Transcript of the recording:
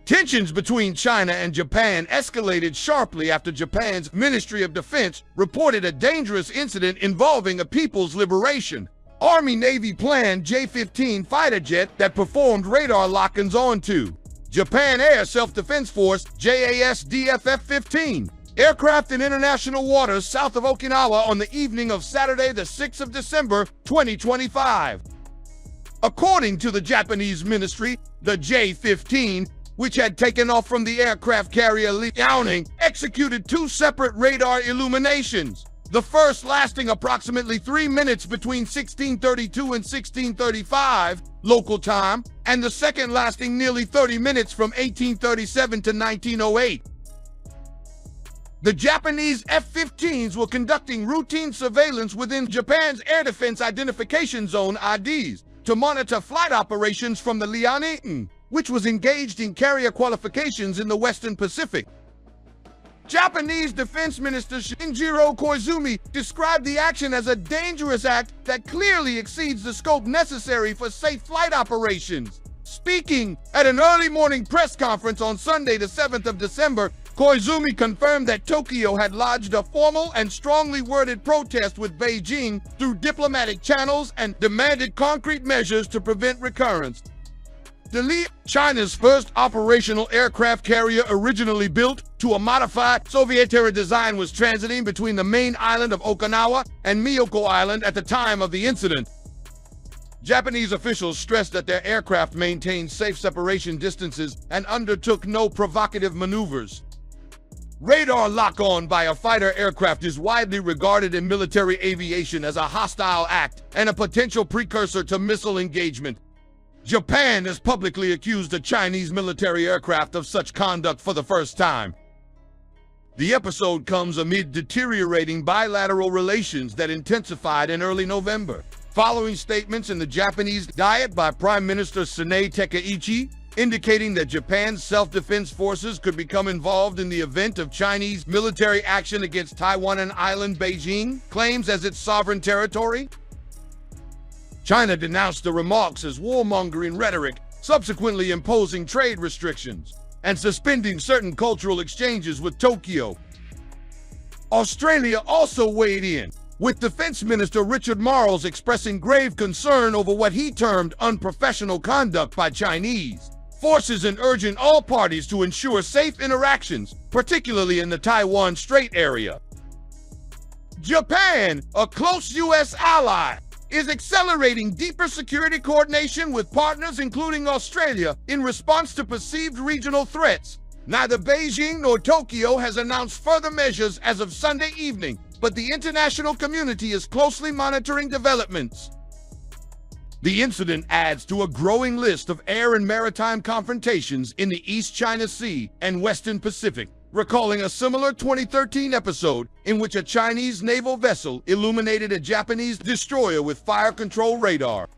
Tensions between China and Japan escalated sharply after Japan's Ministry of Defense reported a dangerous incident involving a People's Liberation Army-Navy planned J-15 fighter jet that performed radar lock-ons onto Japan Air Self-Defense Force JASDF F-15 aircraft in international waters south of Okinawa on the evening of Saturday, the 6th of December, 2025. According to the Japanese ministry, the J-15, which had taken off from the aircraft carrier Liaoning, executed two separate radar illuminations, the first lasting approximately 3 minutes between 1632 and 1635 local time, and the second lasting nearly 30 minutes from 1837 to 1908. The Japanese F-15s were conducting routine surveillance within Japan's Air Defense Identification Zone IDs to monitor flight operations from the Liaoning, which was engaged in carrier qualifications in the Western Pacific. Japanese Defense Minister Shinjiro Koizumi described the action as a dangerous act that clearly exceeds the scope necessary for safe flight operations. Speaking at an early morning press conference on Sunday, the 7th of December, Koizumi confirmed that Tokyo had lodged a formal and strongly worded protest with Beijing through diplomatic channels and demanded concrete measures to prevent recurrence. The Li, China's first operational aircraft carrier originally built to a modified Soviet-era design, was transiting between the main island of Okinawa and Miyako Island at the time of the incident. Japanese officials stressed that their aircraft maintained safe separation distances and undertook no provocative maneuvers. Radar lock-on by a fighter aircraft is widely regarded in military aviation as a hostile act and a potential precursor to missile engagement. Japan has publicly accused a Chinese military aircraft of such conduct for the first time. The episode comes amid deteriorating bilateral relations that intensified in early November, following statements in the Japanese Diet by Prime Minister Sanae Takaichi, indicating that Japan's self-defense forces could become involved in the event of Chinese military action against Taiwan, an island Beijing claims as its sovereign territory. China denounced the remarks as warmongering rhetoric, subsequently imposing trade restrictions and suspending certain cultural exchanges with Tokyo. Australia also weighed in, with Defense Minister Richard Marles expressing grave concern over what he termed unprofessional conduct by Chinese forces and urging all parties to ensure safe interactions, particularly in the Taiwan Strait area. Japan, a close U.S. ally, is accelerating deeper security coordination with partners including Australia in response to perceived regional threats. Neither Beijing nor Tokyo has announced further measures as of Sunday evening, but the international community is closely monitoring developments. The incident adds to a growing list of air and maritime confrontations in the East China Sea and Western Pacific, recalling a similar 2013 episode in which a Chinese naval vessel illuminated a Japanese destroyer with fire control radar.